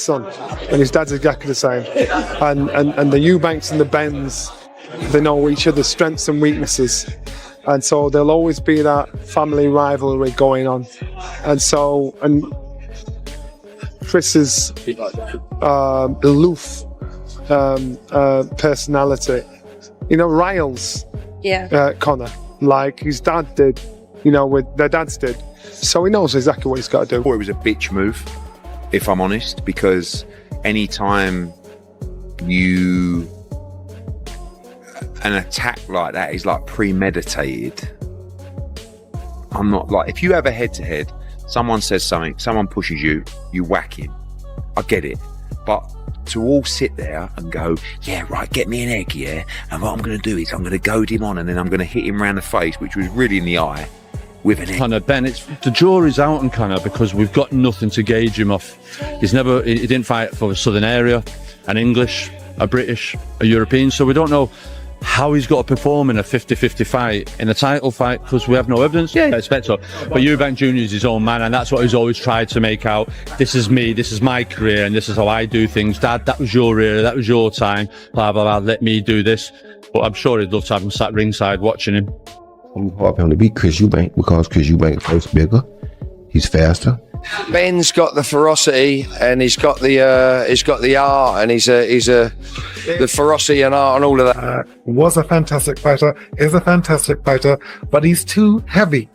son, and his dad's exactly the same. And the Eubanks and the Benns, they know each other's strengths and weaknesses, and so there'll always be that family rivalry going on. And Chris's aloof personality, riles Conor, like his dad did, with their dads did. So he knows exactly what he's got to do. It was a bitch move, if I'm honest, because anytime an attack like that is like premeditated, I'm not like, if you have a head-to-head, someone says something, someone pushes you, you whack him. I get it. But to all sit there and go, yeah, right, get me an egg, yeah? And what I'm going to do is I'm going to goad him on and then I'm going to hit him around the face, which was really in the eye, with an egg. Conor Benn, the jury's out on Conor because we've got nothing to gauge him off. He didn't fight for a southern area, an English, a British, a European, so we don't know how he's got to perform in a 50-50 fight, in a title fight, because we have no evidence. Yeah, I expect so. But Eubank Jr. is his own man, and that's what he's always tried to make out. This is me, this is my career, and this is how I do things. Dad, that was your era, that was your time, blah, blah, blah, let me do this. But I'm sure he'd love to have him sat ringside watching him. I'm hard for him to beat Chris Eubank because Chris Eubank fights bigger, he's faster. Ben's got the ferocity, and he's got the art, and he's the ferocity and art and all of that. Was a fantastic fighter, is a fantastic fighter, but he's too heavy.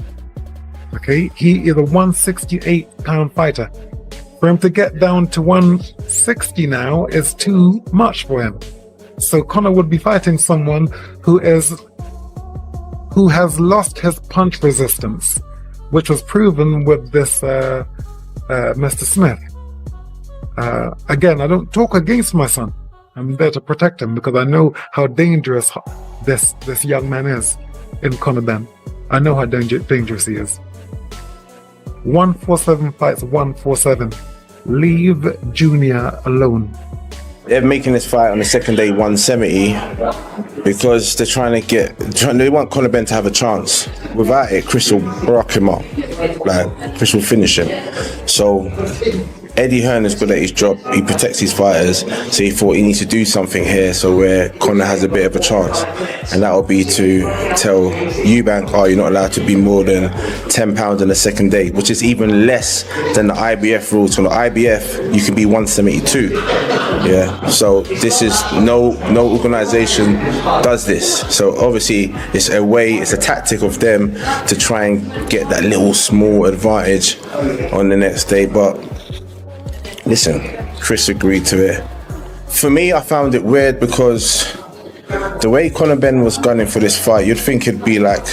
Okay, he is a 168-pound fighter. For him to get down to 160 now is too much for him. So Conor would be fighting someone who has lost his punch resistance, which was proven with this Mr. Smith. Again, I don't talk against my son. I'm there to protect him because I know how dangerous this young man is in Conor Benn. I know how dangerous he is. 147 fights, 147. Leave Junior alone. They're making this fight on the second day 170 because they want Conor Benn to have a chance. Without it, Chris will rock him up. Like, Chris will finish him. So Eddie Hearn is good at his job. He protects his fighters. So he thought he needs to do something here so where Conor has a bit of a chance. And that would be to tell Eubank, you're not allowed to be more than 10 pounds on the second day, which is even less than the IBF rules. On the IBF, you can be 172. Yeah. So this is no organisation does this. So obviously it's a tactic of them to try and get that little small advantage on the next day. But listen, Chris agreed to it. For me, I found it weird because the way Conor Benn was gunning for this fight, you'd think it'd be like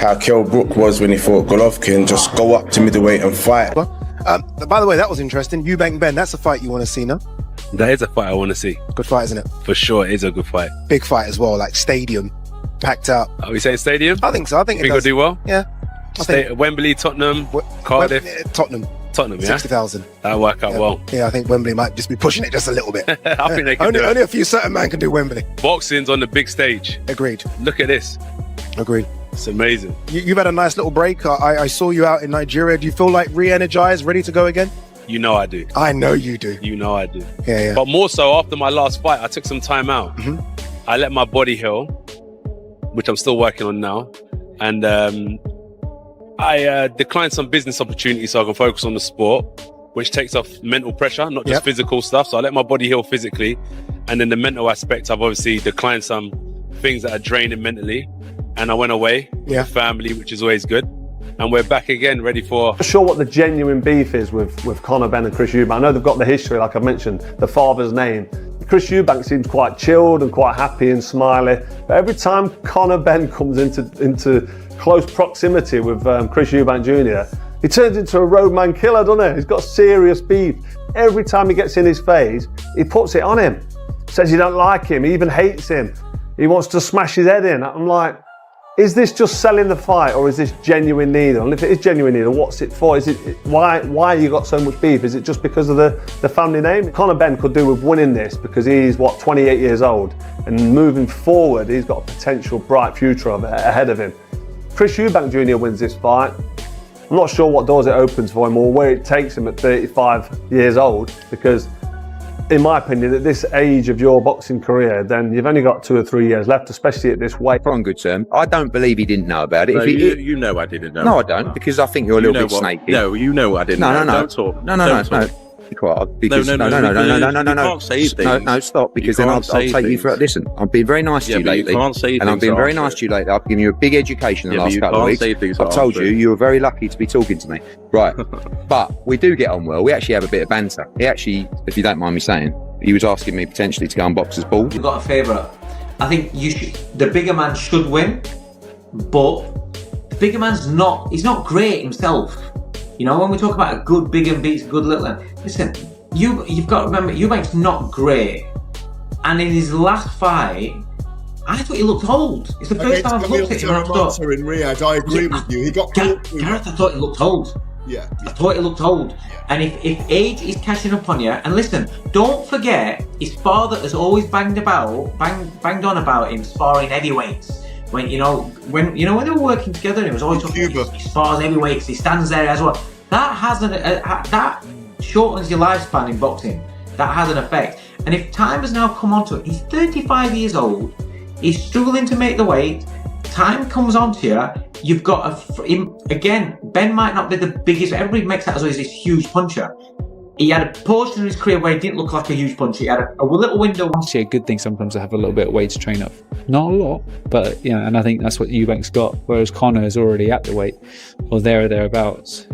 how Kell Brook was when he fought Golovkin, just go up to middleweight and fight. By the way, that was interesting. Eubank Benn, that's a fight you want to see, no? That is a fight I want to see. Good fight, isn't it? For sure, it is a good fight. Big fight as well, like stadium, packed out. Are we saying stadium? I think so. I think it does. Do well? Yeah. Wembley, Tottenham, Cardiff. Tottenham, yeah? 60,000. That'll work out well. Yeah, I think Wembley might just be pushing it just a little bit. I think they can do it. Only a few certain men can do Wembley. Boxing's on the big stage. Agreed. Look at this. Agreed. It's amazing. You've had a nice little break. I saw you out in Nigeria. Do you feel like re-energized, ready to go again? You know I do. I know you do. You know I do. Yeah. But more so after my last fight, I took some time out. Mm-hmm. I let my body heal, which I'm still working on now. And I declined some business opportunities so I can focus on the sport, which takes off mental pressure, not just physical stuff. So I let my body heal physically. And then the mental aspect, I've obviously declined some things that are draining mentally. And I went away with family, which is always good. And we're back again, ready for... I'm not sure what the genuine beef is with Conor Benn and Chris Eubank. I know they've got the history, like I mentioned, the father's name. Chris Eubank seems quite chilled and quite happy and smiley. But every time Conor Benn comes into close proximity with Chris Eubank Jr., he turns into a roadman killer, doesn't he? He's got serious beef. Every time he gets in his face, he puts it on him. Says he don't like him, he even hates him. He wants to smash his head in. I'm like, is this just selling the fight or is this genuine need? And if it is genuine need, what's it for? Is it why you got so much beef? Is it just because of the family name? Conor Benn could do with winning this because he's 28 years old, and moving forward he's got a potential bright future ahead of him. Chris Eubank Jr. wins this fight. I'm not sure what doors it opens for him or where it takes him at 35 years old, because in my opinion, at this age of your boxing career, then you've only got 2 or 3 years left, especially at this weight. On good term, I don't believe he didn't know about it. No, If he, you know I didn't know. no, I don't, because I think you're a little bit snaky. No, you know I didn't know. No. Don't talk. No. Don't talk. Be quiet. Because, No. No. You can't say things. No, stop, because You then I'll can't say take you things. through it. Listen, I've been very nice to you but you lately. can't say and I've things been very after nice it. to you lately. I've given you a big education in the Yeah, but last you couple of can't weeks. say things I've told after you, it. you were very lucky to be talking to me. Right. But we do get on well. We actually have a bit of banter. He actually, if you don't mind me saying, he was asking me potentially to go on Boxer's Ball. You've got a favourite. I think the bigger man should win, but the bigger man's he's not great himself. You know, when we talk about a good big and beats a good little one, listen, you've got to remember, Eubank's not great. And in his last fight, I thought he looked old. It's the first time I've looked at him and I thought, in Riyadh, I agree with you. He got Gareth, I thought he looked old. Yeah. I thought he looked old. And if age is catching up on you, and listen, don't forget, his father has always banged on about him sparring heavyweights. When they were working together, he was always talking about he spars heavyweights, he stands there as well. That shortens your lifespan in boxing. That has an effect. And if time has now come onto it, he's 35 years old, he's struggling to make the weight, time comes onto you, you've got again, Ben might not be the biggest, everybody makes out as though he's this huge puncher. He had a portion of his career where he didn't look like a huge puncher. He had a little window. Actually, a good thing sometimes to have a little bit of weight to train up. Not a lot, but and I think that's what Eubank's got. Whereas Conor is already at the weight, or there or thereabouts.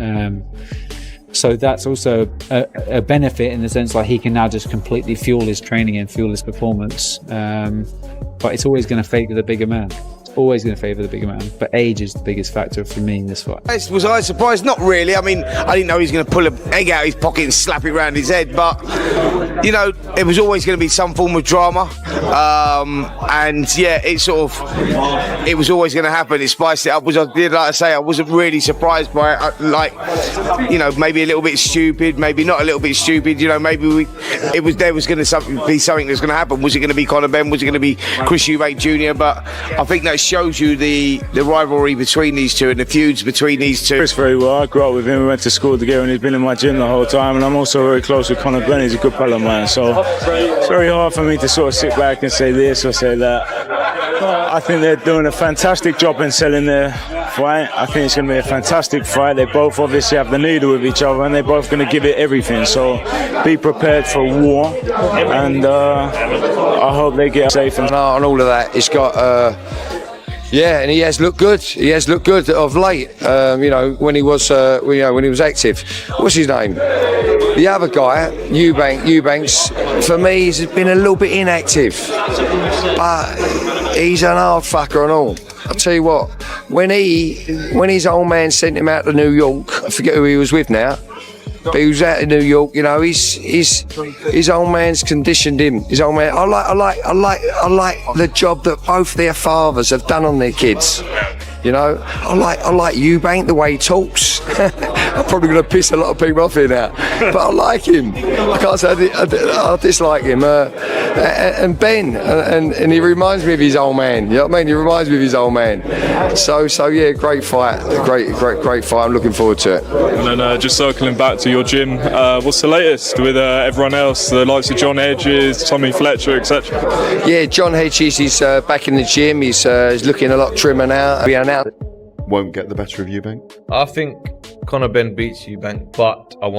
So that's also a benefit in the sense like he can now just completely fuel his training and fuel his performance. But it's always going to favour the bigger man. Always going to favour the bigger man, but age is the biggest factor for me in this fight. Was I surprised? Not really. I mean, I didn't know he was going to pull an egg out of his pocket and slap it around his head, but it was always going to be some form of drama, and yeah, it was always going to happen. It spiced it up. Like I say, I wasn't really surprised by it. Maybe a little bit stupid, maybe not a little bit stupid. Maybe there was going to be something that's going to happen. Was it going to be Conor Benn? Was it going to be Chris Eubank Jr.? But I think that shows you the rivalry between these two and the feuds between these two. Chris very well. I grew up with him. We went to school together, and he's been in my gym the whole time. And I'm also very close with Conor Benn. He's a good pal of mine. So it's very hard for me to sort of sit back and say this or say that. I think they're doing a fantastic job in selling their fight. I think it's going to be a fantastic fight. They both obviously have the needle with each other, and they're both going to give it everything. So be prepared for war, and I hope they get safe and And then just circling back to your gym, what's the latest with everyone else, the likes of John Hedges, Tommy Fletcher, etc.? Yeah, John Hedges is back in the gym. He's looking a lot trimmer now. Won't get the better of Eubank. I think Conor Benn beats Eubank, but I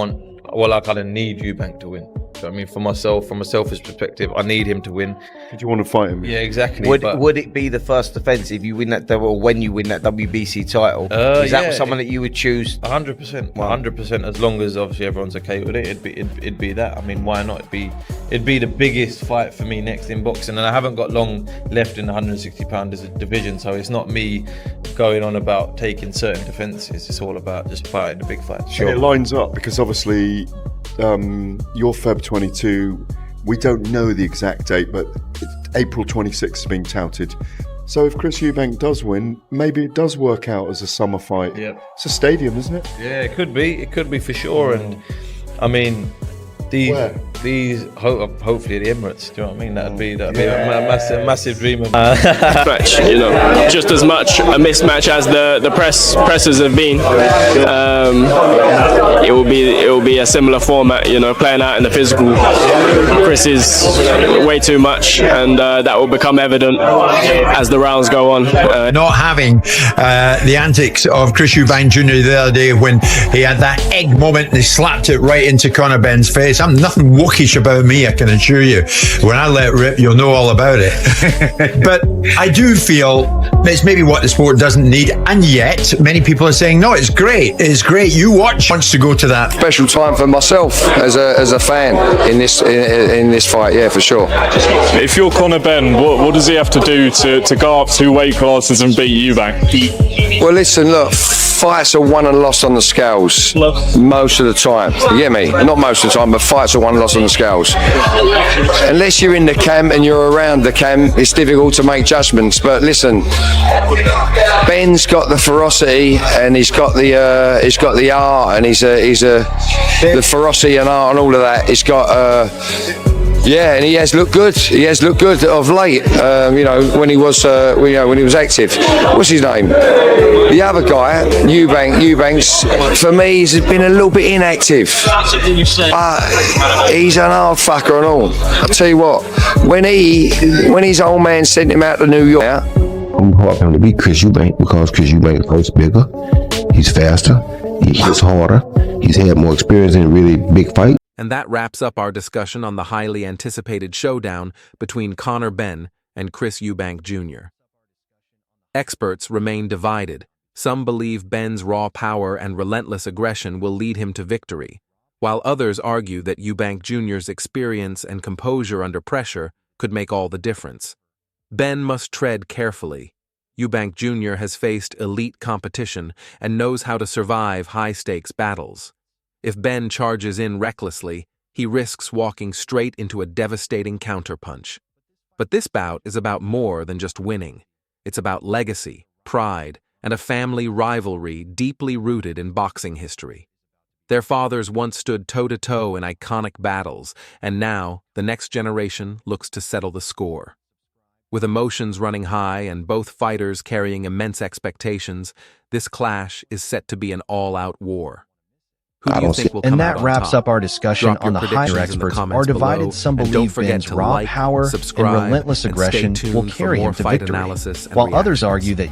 kind of need Eubank to win. So, I mean, from a selfish perspective, I need him to win. Do you want to fight him? Yeah, exactly. Would it be the first defence if you win that, or when you win that WBC title? Is that someone that you would choose? 100%, 100%. As long as obviously everyone's okay with it, it'd be that. I mean, why not? It'd be the biggest fight for me next in boxing, and I haven't got long left in the 160 pound division, so it's not me going on about taking certain defences. It's all about just fighting the big fights. Sure. It lines up because obviously your Feb 22, we don't know the exact date, but April 26th is being touted. So if Chris Eubank does win, maybe it does work out as a summer fight. Yep. It's a stadium, isn't it? Yeah, it could be. It could be for sure. And I mean, these hopefully the Emirates. Do you know what I mean? That'd be a massive dream of match. Just as much a mismatch as the presses have been. It will be a similar format. Playing out in the physical Chris is way too much, and that will become evident as the rounds go on. Not having the antics of Chris Eubank Jr. the other day when he had that egg moment and he slapped it right into Conor Benn's face. I'm nothing wookish about me, I can assure you. When I let rip, you'll know all about it. But I do feel it's maybe what the sport doesn't need, and yet many people are saying, no, it's great. It's great. You watch wants to go to that. Special time for myself as a fan in this fight, yeah, for sure. If you're Conor Benn, what does he have to do to go up 2 weight classes and beat Eubank? Well, listen, look, fights are won and lost on the scales most of the time. You get me? Not most of the time, but fights are won and lost on the scales. Unless you're in the camp and you're around the camp, it's difficult to make judgments. But listen, Ben's got the ferocity and he's got the art, and the ferocity and art and all of that. He's got. Yeah, and he has looked good. He has looked good of late. When he was active. What's his name? The other guy, Eubanks. For me, he's been a little bit inactive. But he's an hard fucker and all. I'll tell you what. When his old man sent him out to New York. I'm hard for him to beat Chris Eubank because Chris Eubank fights bigger. He's faster. He hits harder. He's had more experience in a really big fight. And that wraps up our discussion on the highly anticipated showdown between Conor Benn and Chris Eubank Jr. Experts remain divided. Some believe Benn's raw power and relentless aggression will lead him to victory, while others argue that Eubank Jr.'s experience and composure under pressure could make all the difference. Benn must tread carefully. Eubank Jr. has faced elite competition and knows how to survive high-stakes battles. If Benn charges in recklessly, he risks walking straight into a devastating counterpunch. But this bout is about more than just winning. It's about legacy, pride, and a family rivalry deeply rooted in boxing history. Their fathers once stood toe-to-toe in iconic battles, and now the next generation looks to settle the score. With emotions running high and both fighters carrying immense expectations, this clash is set to be an all-out war. And that wraps up our discussion on the higher experts are divided. Some believe Benn's raw power and relentless aggression will carry him to victory, while others argue that